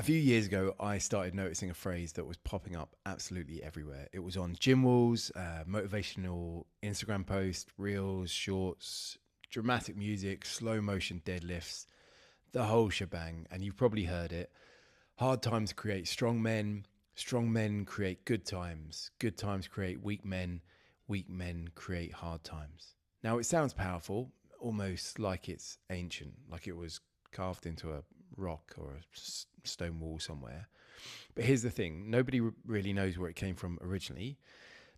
few years ago, I started noticing a phrase that was popping up absolutely everywhere. It was on gym walls, motivational Instagram posts, reels, shorts, dramatic music, slow motion deadlifts, the whole shebang. And you've probably heard it. Hard times create strong men create good times create weak men create hard times. Now, it sounds powerful, almost like it's ancient, like it was carved into a rock or a stone wall somewhere. But here's the thing, nobody really knows where it came from originally.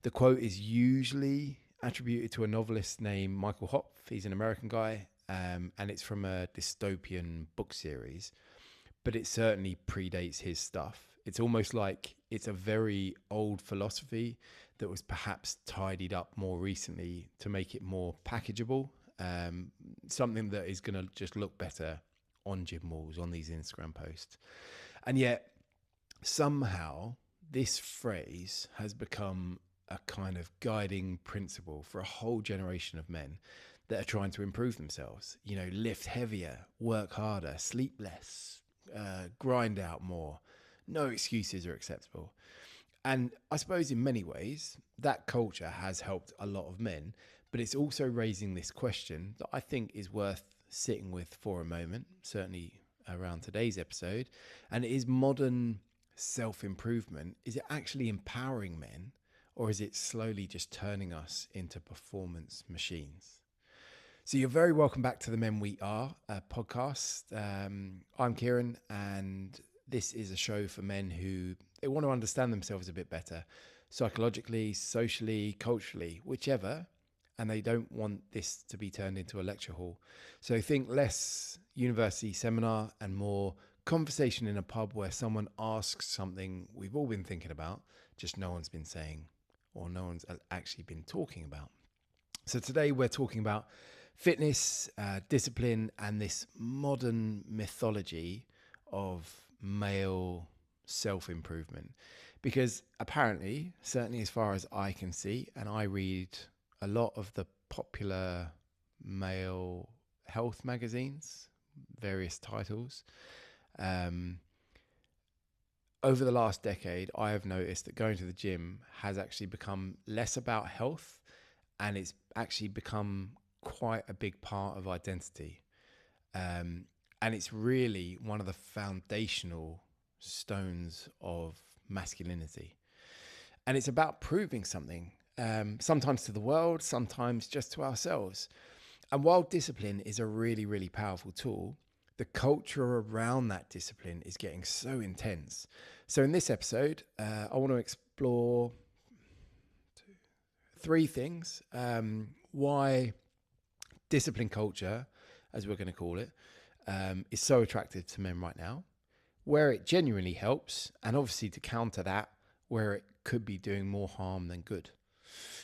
The quote is usually attributed to a novelist named Michael Hopf. He's an American guy, and it's from a dystopian book series, but it certainly predates his stuff. It's almost like it's a very old philosophy that was perhaps tidied up more recently to make it more packageable, something that is going to just look better on gym walls, on these Instagram posts. And yet, somehow, this phrase has become a kind of guiding principle for a whole generation of men that are trying to improve themselves. You know, lift heavier, work harder, sleep less, grind out more. No excuses are acceptable. And I suppose in many ways, that culture has helped a lot of men, but it's also raising this question that I think is worth sitting with for a moment, certainly around today's episode. And it is modern self-improvement. Is it actually empowering men, or is it slowly just turning us into performance machines? So you're very welcome back to the Men We Are podcast. I'm Kieran, and this is a show for men who they want to understand themselves a bit better, psychologically, socially, culturally, whichever, and they don't want this to be turned into a lecture hall. So think less university seminar and more conversation in a pub where someone asks something we've all been thinking about, just no one's been saying or no one's actually been talking about. So today we're talking about fitness, discipline, and this modern mythology of male self-improvement. Because apparently, certainly as far as I can see, and I read a lot of the popular male health magazines, various titles, over the last decade, I have noticed that going to the gym has actually become less about health, and it's actually become quite a big part of identity. And it's really one of the foundational stones of masculinity. And it's about proving something, sometimes to the world, sometimes just to ourselves. And while discipline is a really, really powerful tool, the culture around that discipline is getting so intense. So in this episode, I want to explore three things. Why discipline culture, as we're going to call it, is so attractive to men right now, where it genuinely helps, and obviously to counter that, where it could be doing more harm than good.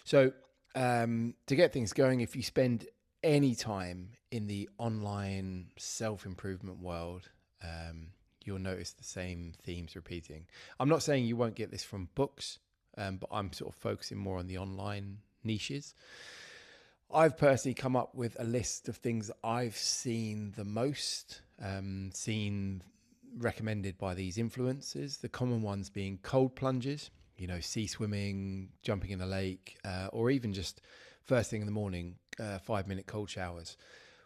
So to get things going, if you spend any time in the online self-improvement world, you'll notice the same themes repeating. I'm not saying you won't get this from books, but I'm sort of focusing more on the online niches. I've personally come up with a list of things that I've seen the most, seen recommended by these influencers. The common ones being cold plunges, you know, sea swimming, jumping in the lake, or even just first thing in the morning, 5-minute cold showers.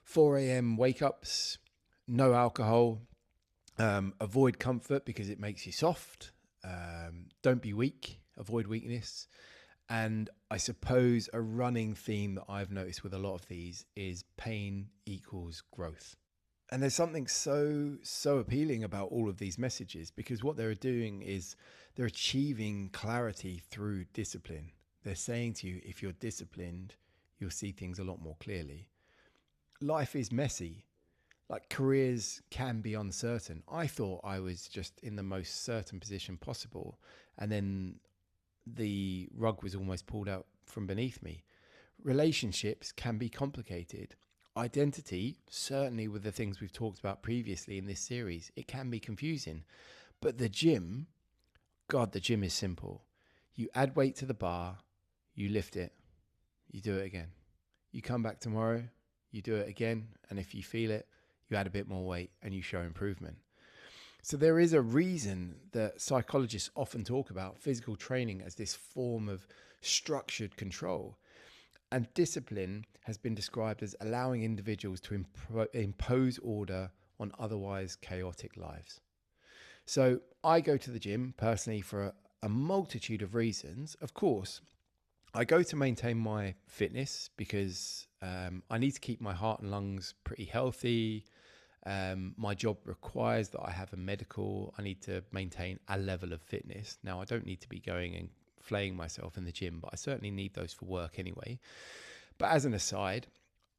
4 a.m. wake ups, no alcohol, avoid comfort because it makes you soft. Don't be weak, avoid weakness. And I suppose a running theme that I've noticed with a lot of these is pain equals growth. And there's something so appealing about all of these messages, because what they're doing is they're achieving clarity through discipline. They're saying to you, if you're disciplined, you'll see things a lot more clearly. Life is messy. Like, careers can be uncertain. I thought I was just in the most certain position possible, and then the rug was almost pulled out from beneath me. Relationships can be complicated. Identity, certainly with the things we've talked about previously in this series, it can be confusing. But the gym, God, the gym is simple. You add weight to the bar, you lift it, you do it again. You come back tomorrow, you do it again, and if you feel it, you add a bit more weight and you show improvement. So there is a reason that psychologists often talk about physical training as this form of structured control. And discipline has been described as allowing individuals to impose order on otherwise chaotic lives. So I go to the gym personally for a multitude of reasons. Of course, I go to maintain my fitness because I need to keep my heart and lungs pretty healthy. My job requires that I have a medical. I need to maintain a level of fitness. Now, I don't need to be going and flaying myself in the gym, but I certainly need those for work anyway. But as an aside,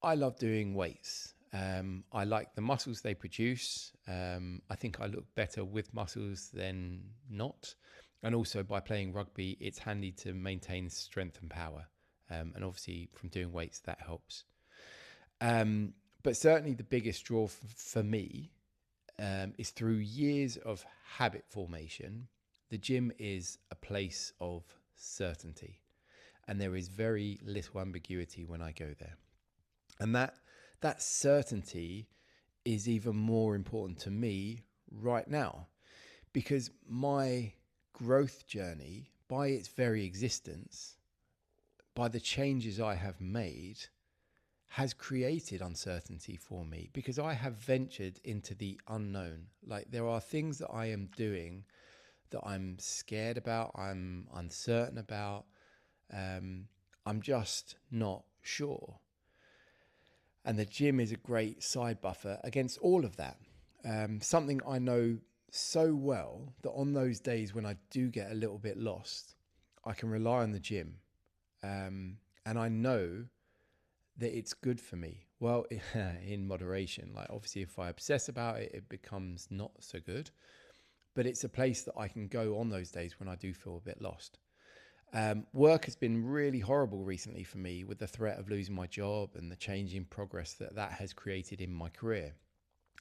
I love doing weights. I like the muscles they produce. I think I look better with muscles than not. And also by playing rugby, it's handy to maintain strength and power. And obviously from doing weights, that helps. But certainly the biggest draw for me is through years of habit formation. The gym is a place of certainty, and there is very little ambiguity when I go there. And that certainty is even more important to me right now, because my growth journey, by its very existence, by the changes I have made, has created uncertainty for me, because I have ventured into the unknown. Like, there are things that I am doing that I'm scared about, I'm uncertain about, I'm just not sure. And the gym is a great side buffer against all of that. Something I know so well that on those days when I do get a little bit lost, I can rely on the gym. And I know that it's good for me. Well, in moderation. Like, obviously, if I obsess about it, it becomes not so good. But it's a place that I can go on those days when I do feel a bit lost. Work has been really horrible recently for me, with the threat of losing my job and the change in progress that has created in my career.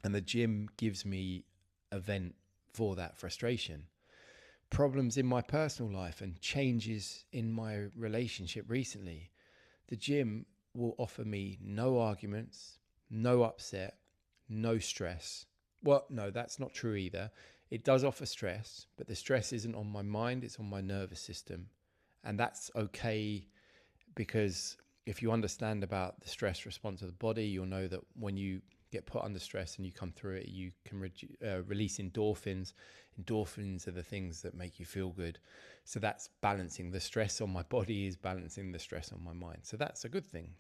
And the gym gives me a vent for that frustration. Problems in my personal life and changes in my relationship recently. The gym will offer me no arguments, no upset, no stress. Well, no, that's not true either. It does offer stress, but the stress isn't on my mind, it's on my nervous system. And that's okay, because if you understand about the stress response of the body, you'll know that when you get put under stress and you come through it, you can release endorphins. Endorphins are the things that make you feel good. So that's balancing. The stress on my body is balancing the stress on my mind. So that's a good thing.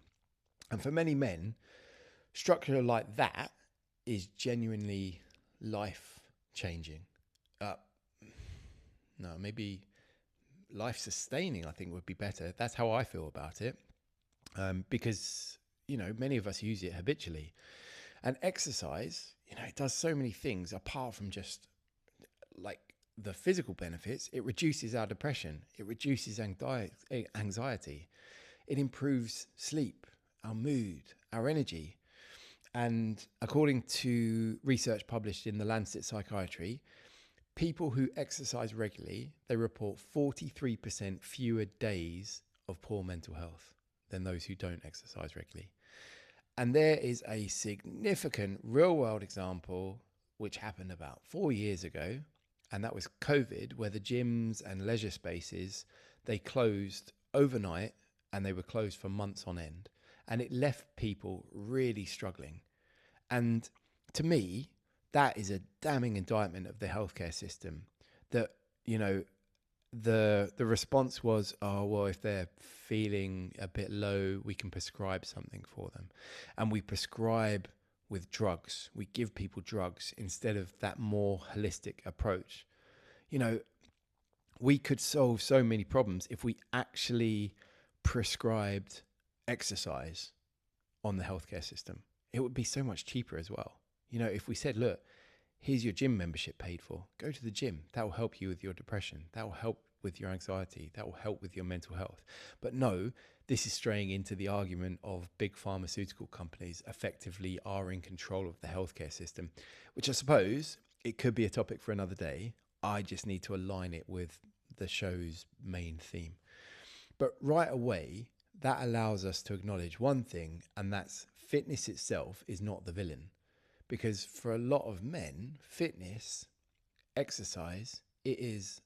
And for many men, structure like that is genuinely life changing. No, maybe life sustaining, I think would be better. That's how I feel about it. Because, many of us use it habitually. And exercise, it does so many things apart from just like the physical benefits. It reduces our depression. It reduces anxiety. It improves sleep, our mood, our energy. And according to research published in the Lancet Psychiatry, people who exercise regularly, they report 43% fewer days of poor mental health than those who don't exercise regularly. And there is a significant real world example which happened about 4 years ago, and that was COVID, where the gyms and leisure spaces, they closed overnight, and they were closed for months on end. And it left people really struggling. And to me, that is a damning indictment of the healthcare system, that, the response was, oh, well, if they're feeling a bit low, we can prescribe something for them. And we prescribe with drugs. We give people drugs instead of that more holistic approach. We could solve so many problems if we actually prescribed exercise on the healthcare system. It would be so much cheaper as well. If we said, look, here's your gym membership paid for. Go to the gym. That will help you with your depression. That will help with your anxiety. That will help with your mental health. But no, this is straying into the argument of big pharmaceutical companies effectively are in control of the healthcare system, which I suppose it could be a topic for another day. I just need to align it with the show's main theme. But right away, that allows us to acknowledge one thing, and that's fitness itself is not the villain. Because for a lot of men, fitness exercise, it is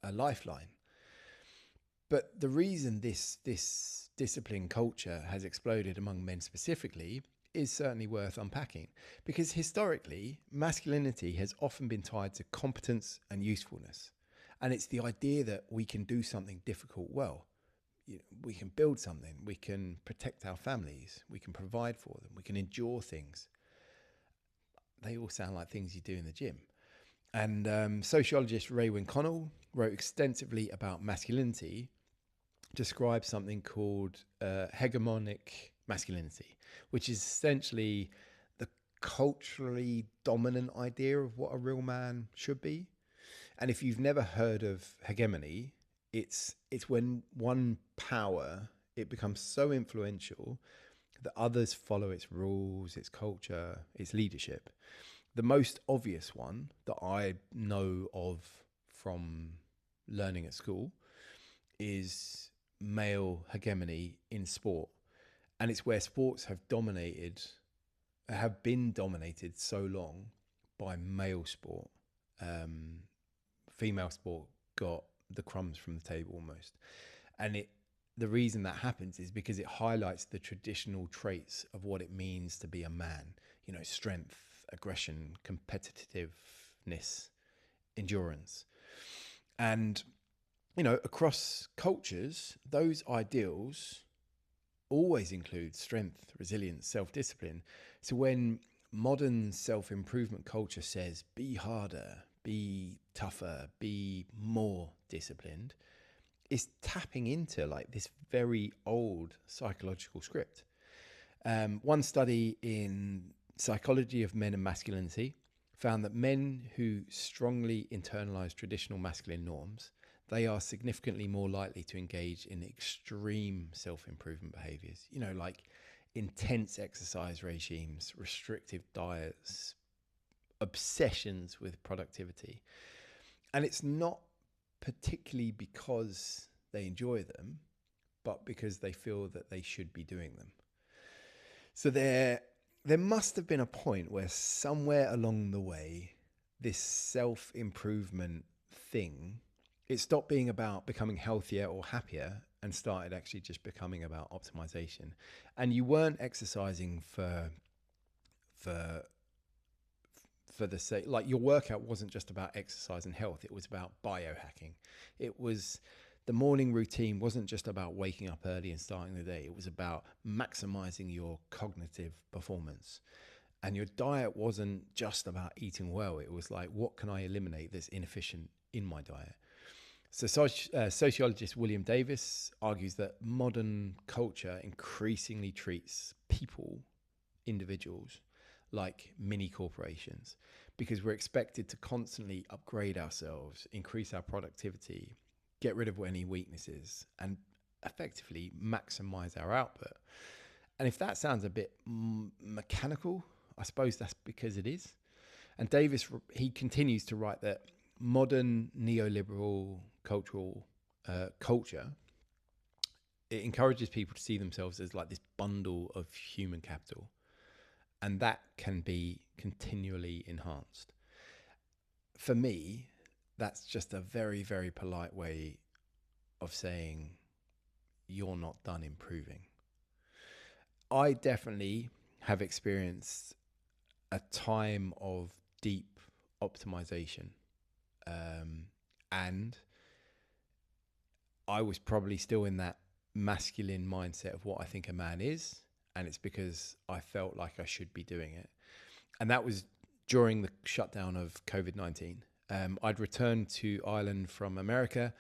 a lifeline. But the reason this discipline culture has exploded among men specifically is certainly worth unpacking, because historically masculinity has often been tied to competence and usefulness, and it's the idea that we can do something difficult well. We can build something, we can protect our families, we can provide for them, we can endure things. They all sound like things you do in the gym. And sociologist Raewyn Connell wrote extensively about masculinity, describes something called hegemonic masculinity, which is essentially the culturally dominant idea of what a real man should be. And if you've never heard of hegemony, it's when one power, it becomes so influential that others follow its rules, its culture, its leadership. The most obvious one that I know of from learning at school is male hegemony in sport. And it's where sports have been dominated so long by male sport. Female sport got the crumbs from the table almost. And the reason that happens is because it highlights the traditional traits of what it means to be a man. Strength, aggression, competitiveness, endurance. And, across cultures, those ideals always include strength, resilience, self-discipline. So when modern self-improvement culture says, be harder, be tougher, be more disciplined, it's tapping into like this very old psychological script. One study in Psychology of Men and Masculinity found that men who strongly internalize traditional masculine norms, they are significantly more likely to engage in extreme self-improvement behaviors, like intense exercise regimes, restrictive diets, obsessions with productivity. And it's not particularly because they enjoy them, but because they feel that they should be doing them. So there must have been a point where somewhere along the way, this self-improvement thing, it stopped being about becoming healthier or happier and started actually just becoming about optimization. And you weren't exercising for the sake, like your workout wasn't just about exercise and health, it was about biohacking. The morning routine wasn't just about waking up early and starting the day. It was about maximizing your cognitive performance. And your diet wasn't just about eating well. It was like, what can I eliminate that's inefficient in my diet? So sociologist William Davis argues that modern culture increasingly treats people, individuals, like mini corporations, because we're expected to constantly upgrade ourselves, increase our productivity, get rid of any weaknesses, and effectively maximize our output. And if that sounds a bit mechanical, I suppose that's because it is. And Davis, he continues to write that modern neoliberal culture, it encourages people to see themselves as like this bundle of human capital. And that can be continually enhanced. For me, that's just a very, very polite way of saying you're not done improving. I definitely have experienced a time of deep optimization. And I was probably still in that masculine mindset of what I think a man is. And it's because I felt like I should be doing it. And that was during the shutdown of COVID-19. I'd returned to Ireland from America,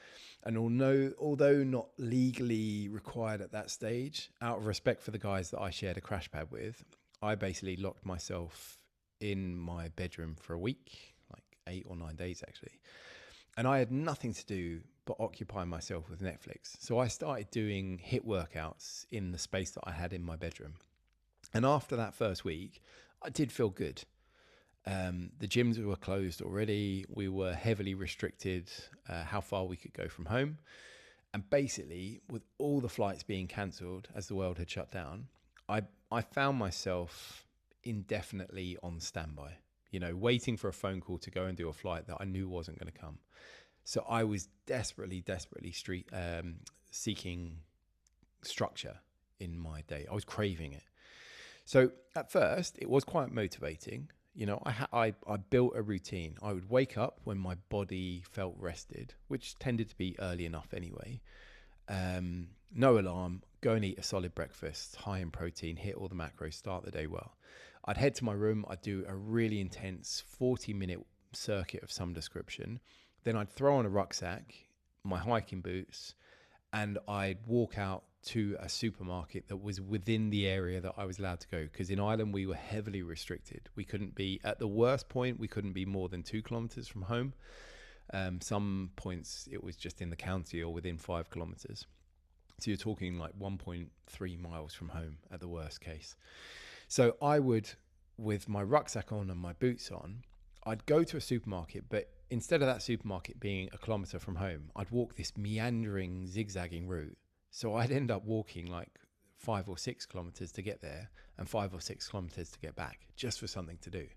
and although not legally required at that stage, out of respect for the guys that I shared a crash pad with, I basically locked myself in my bedroom for a week, like 8 or 9 days actually. And I had nothing to do but occupy myself with Netflix. So I started doing HIIT workouts in the space that I had in my bedroom. And after that first week, I did feel good. The gyms were closed already. We were heavily restricted how far we could go from home. And basically, with all the flights being cancelled as the world had shut down, I found myself indefinitely on standby. waiting for a phone call to go and do a flight that I knew wasn't going to come. So I was desperately seeking structure in my day. I was craving it. So at first, it was quite motivating. I built a routine. I would wake up when my body felt rested, which tended to be early enough anyway. No alarm, go and eat a solid breakfast, high in protein, hit all the macros, start the day well. I'd head to my room. I'd do a really intense 40-minute circuit of some description. Then I'd throw on a rucksack, my hiking boots, and I'd walk out to a supermarket that was within the area that I was allowed to go. Because in Ireland, we were heavily restricted. We couldn't be, at the worst point, we couldn't be more than 2 kilometers from home. Some points, it was just in the county or within 5 kilometers. So you're talking like 1.3 miles from home at the worst case. So I would, with my rucksack on and my boots on, I'd go to a supermarket, but instead of that supermarket being a kilometer from home, I'd walk this meandering, zigzagging route. So I'd end up walking like 5 or 6 kilometers to get there and 5 or 6 kilometers to get back, just for something to do.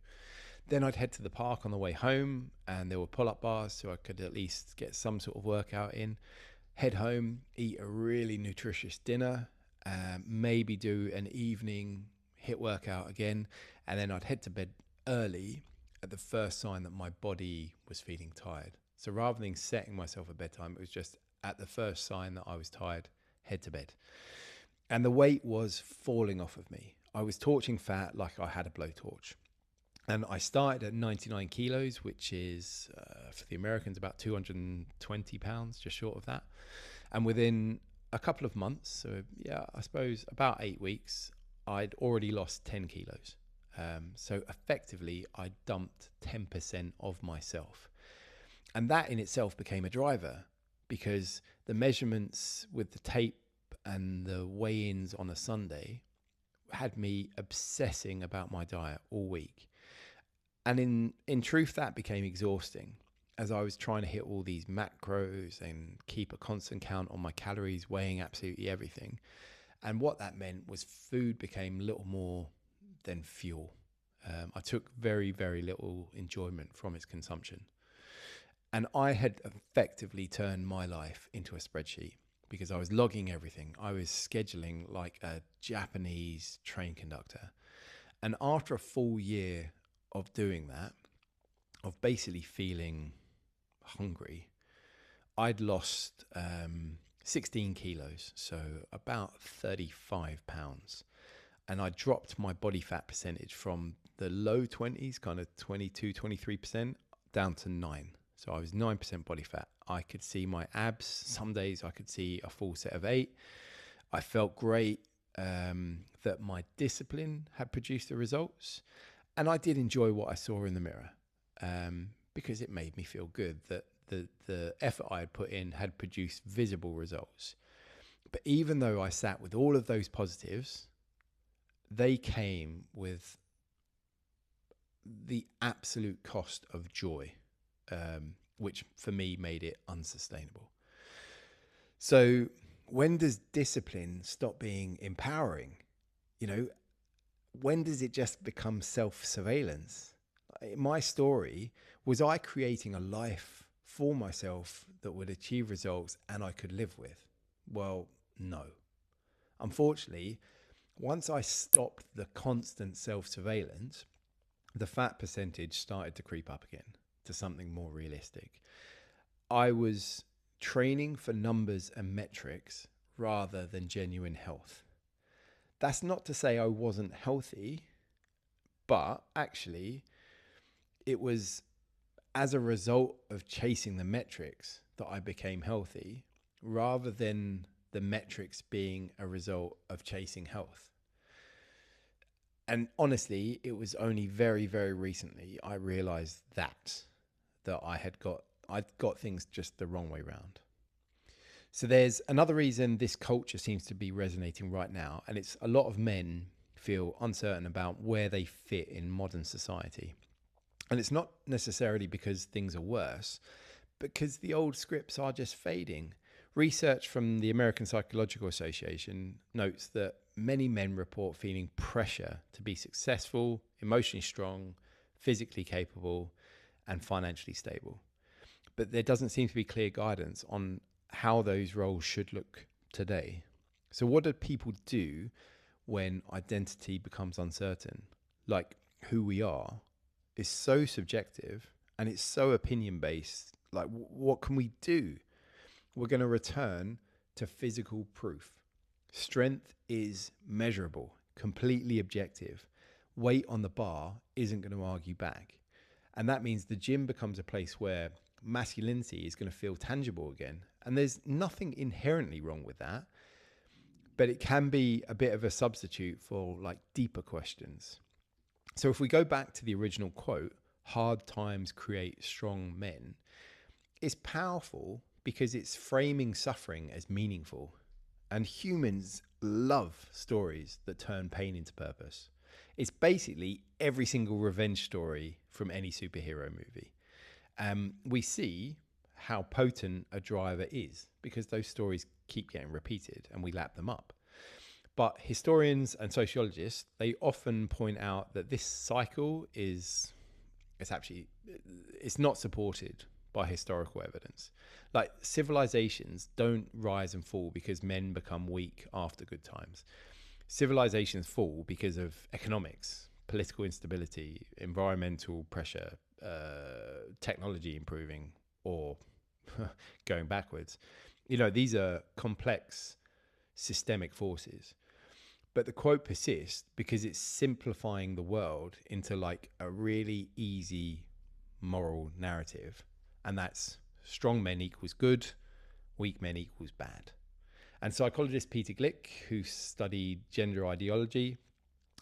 Then I'd head to the park on the way home, and there were pull-up bars, so I could at least get some sort of workout in. Head home, eat a really nutritious dinner, maybe do an evening HIIT workout again, and then I'd head to bed early at the first sign that my body was feeling tired. So rather than setting myself a bedtime, it was just at the first sign that I was tired, head to bed. And the weight was falling off of me. I was torching fat like I had a blowtorch. And I started at 99 kilos, which is, for the Americans, about 220 pounds, just short of that. And within a couple of months, so yeah, I suppose about 8 weeks, I'd already lost 10 kilos. So effectively, I dumped 10% of myself. And that in itself became a driver, because the measurements with the tape and the weigh-ins on a Sunday had me obsessing about my diet all week. And in truth, that became exhausting, as I was trying to hit all these macros and keep a constant count on my calories, weighing absolutely everything. And what that meant was food became little more than fuel. I took very, very little enjoyment from its consumption. And I had effectively turned my life into a spreadsheet, because I was logging everything. I was scheduling like a Japanese train conductor. And after a full year of doing that, of basically feeling hungry, I'd lost 16 kilos, so about 35 pounds. And I dropped my body fat percentage from the low 20s, kind of 22, 23%, down to 9. So I was 9% body fat. I could see my abs. Some days I could see a full set of 8. I felt great that my discipline had produced the results. And I did enjoy what I saw in the mirror, because it made me feel good that the effort I had put in had produced visible results. But even though I sat with all of those positives, they came with the absolute cost of joy, which for me made it unsustainable. So when does discipline stop being empowering? When does it just become self-surveillance? My story was I creating a life for myself that would achieve results and I could live with? Well, no. Unfortunately, once I stopped the constant self-surveillance, the fat percentage started to creep up again to something more realistic. I was training for numbers and metrics rather than genuine health. That's not to say I wasn't healthy, but actually it was as a result of chasing the metrics that I became healthy, rather than the metrics being a result of chasing health. And honestly, it was only very, very recently I realized that I'd got things just the wrong way around. So there's another reason this culture seems to be resonating right now, and it's a lot of men feel uncertain about where they fit in modern society. And it's not necessarily because things are worse, but because the old scripts are just fading. Research from the American Psychological Association notes that many men report feeling pressure to be successful, emotionally strong, physically capable, and financially stable. But there doesn't seem to be clear guidance on how those roles should look today. So, what do people do when identity becomes uncertain? Like, who we are is so subjective and it's so opinion based. Like, what can we do? We're going to return to physical proof. Strength is measurable, completely objective. Weight on the bar isn't going to argue back. And that means the gym becomes a place where masculinity is going to feel tangible again. And there's nothing inherently wrong with that, but it can be a bit of a substitute for like deeper questions. So if we go back to the original quote, hard times create strong men, it's powerful because it's framing suffering as meaningful. And humans love stories that turn pain into purpose. It's basically every single revenge story from any superhero movie. We see how potent a driver is because those stories keep getting repeated and we lap them up. But historians and sociologists, they often point out that this cycle it's not supported by historical evidence. Like civilizations don't rise and fall because men become weak after good times. Civilizations fall because of economics, political instability, environmental pressure, technology improving, or going backwards. You know, these are complex systemic forces. But the quote persists because it's simplifying the world into like a really easy moral narrative. And that's strong men equals good, weak men equals bad. And psychologist Peter Glick, who studied gender ideology,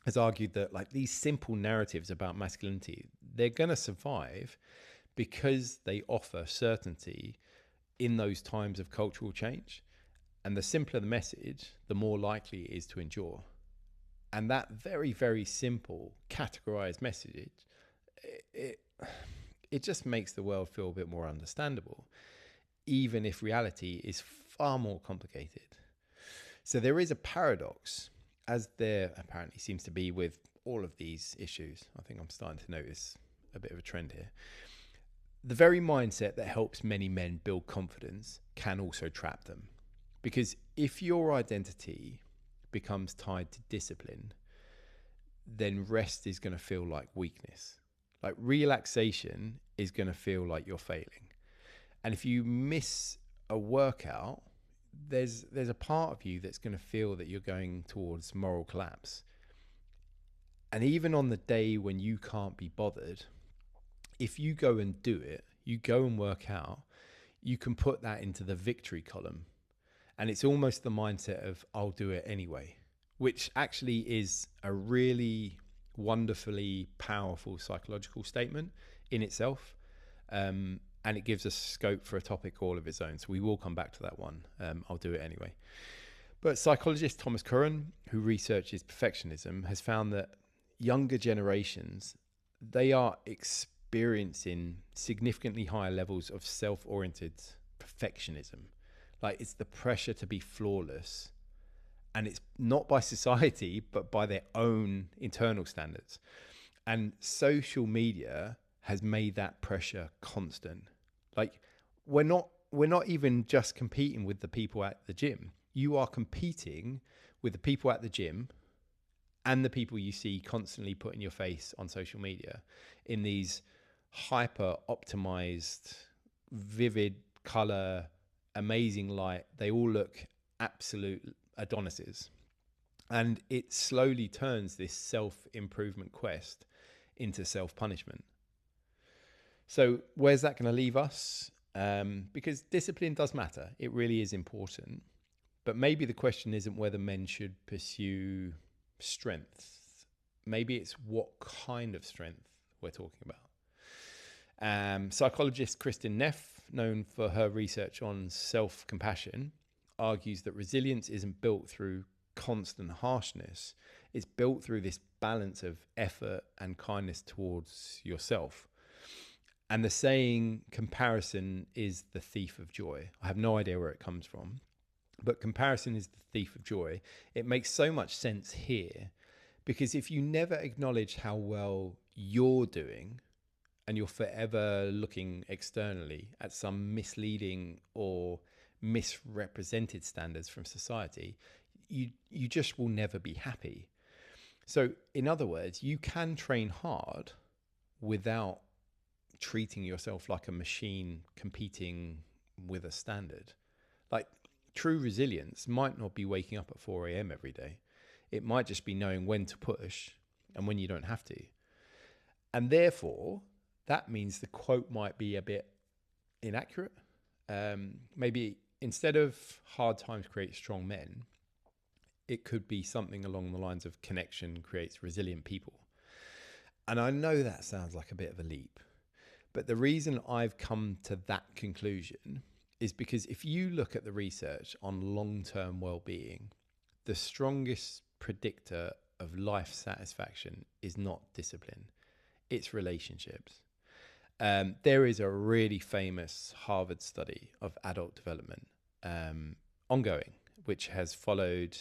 has argued that like these simple narratives about masculinity, they're going to survive because they offer certainty in those times of cultural change. And the simpler the message, the more likely it is to endure. And that very, very simple categorized message, it just makes the world feel a bit more understandable, even if reality is far more complicated. So there is a paradox, as there apparently seems to be with all of these issues. I think I'm starting to notice a bit of a trend here. The very mindset that helps many men build confidence can also trap them. Because if your identity becomes tied to discipline, then rest is going to feel like weakness. Like relaxation is going to feel like you're failing. And if you miss a workout, there's a part of you that's going to feel that you're going towards moral collapse. And even on the day when you can't be bothered, if you go and do it, you go and work out, you can put that into the victory column. And it's almost the mindset of, I'll do it anyway, which actually is a really wonderfully powerful psychological statement in itself. And it gives us scope for a topic all of its own. So we will come back to that one. I'll do it anyway. But psychologist Thomas Curran, who researches perfectionism, has found that younger generations, they are experiencing significantly higher levels of self-oriented perfectionism. Like it's the pressure to be flawless, and it's not by society, but by their own internal standards. And social media has made that pressure constant. Like we're not even just competing with the people at the gym. You are competing with the people at the gym and the people you see constantly putting your face on social media in these hyper optimized, vivid color, amazing light. They all look absolute Adonises. And it slowly turns this self-improvement quest into self-punishment. So where's that going to leave us? Because discipline does matter. It really is important. But maybe the question isn't whether men should pursue strength. Maybe it's what kind of strength we're talking about. Psychologist Kristin Neff, known for her research on self-compassion, argues that resilience isn't built through constant harshness. It's built through this balance of effort and kindness towards yourself. And the saying, comparison is the thief of joy. I have no idea where it comes from, but comparison is the thief of joy. It makes so much sense here because if you never acknowledge how well you're doing, and you're forever looking externally at some misleading or misrepresented standards from society, you just will never be happy. So, in other words, you can train hard without treating yourself like a machine competing with a standard. Like, true resilience might not be waking up at 4 a.m. every day. It might just be knowing when to push and when you don't have to. And therefore, that means the quote might be a bit inaccurate. Maybe instead of hard times create strong men, it could be something along the lines of connection creates resilient people. And I know that sounds like a bit of a leap, but the reason I've come to that conclusion is because if you look at the research on long-term well-being, the strongest predictor of life satisfaction is not discipline, it's relationships. There is a really famous Harvard study of adult development, ongoing, which has followed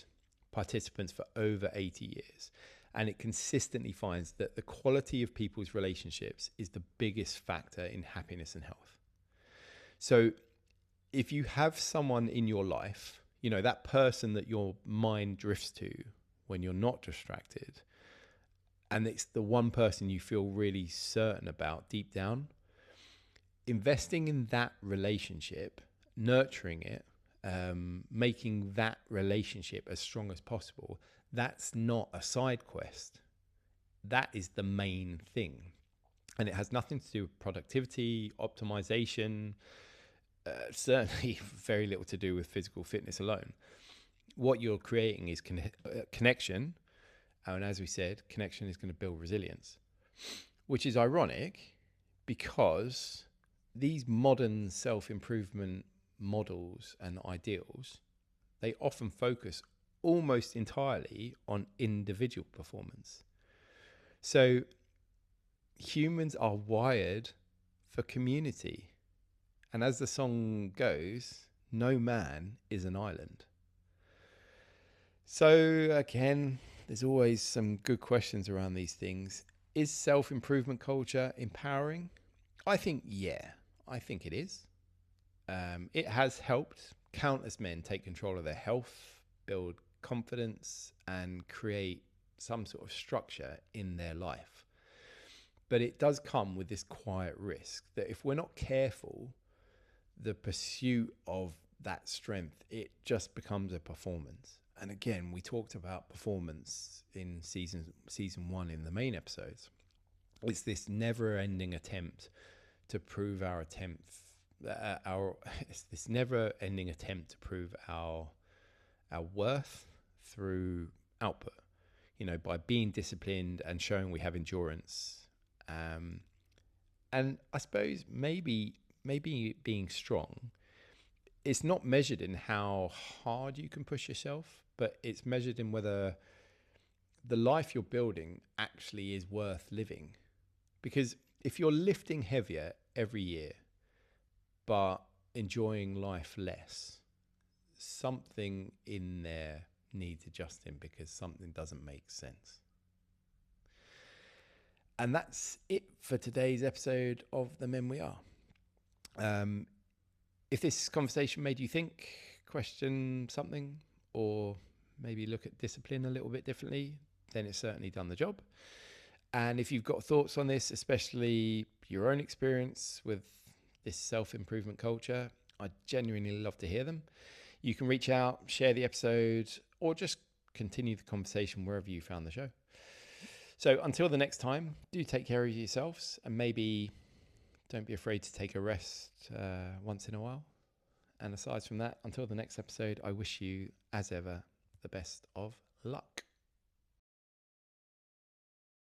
participants for over 80 years. And it consistently finds that the quality of people's relationships is the biggest factor in happiness and health. So if you have someone in your life, you know, that person that your mind drifts to when you're not distracted, and it's the one person you feel really certain about deep down, investing in that relationship, nurturing it, making that relationship as strong as possible, that's not a side quest. That is the main thing. And it has nothing to do with productivity, optimization, certainly very little to do with physical fitness alone. What you're creating is connection. And as we said, connection is going to build resilience, which is ironic because these modern self-improvement models and ideals, they often focus almost entirely on individual performance. So humans are wired for community. And as the song goes, no man is an island. So again, there's always some good questions around these things. Is self-improvement culture empowering? I think it is. It has helped countless men take control of their health, build confidence, and create some sort of structure in their life. But it does come with this quiet risk that if we're not careful, the pursuit of that strength, it just becomes a performance. And again, we talked about performance in season 1 in the main episodes. It's this never-ending attempt to prove it's this never-ending attempt to prove our worth through output. You know, by being disciplined and showing we have endurance. And I suppose maybe being strong, it's not measured in how hard you can push yourself, but it's measured in whether the life you're building actually is worth living. Because if you're lifting heavier every year, but enjoying life less, something in there needs adjusting because something doesn't make sense. And that's it for today's episode of The Men We Are. If this conversation made you think, question something, or maybe look at discipline a little bit differently, then it's certainly done the job. And if you've got thoughts on this, especially your own experience with this self-improvement culture, I'd genuinely love to hear them. You can reach out, share the episode, or just continue the conversation wherever you found the show. So until the next time, do take care of yourselves, and maybe don't be afraid to take a rest once in a while. And aside from that, until the next episode, I wish you, as ever, the best of luck.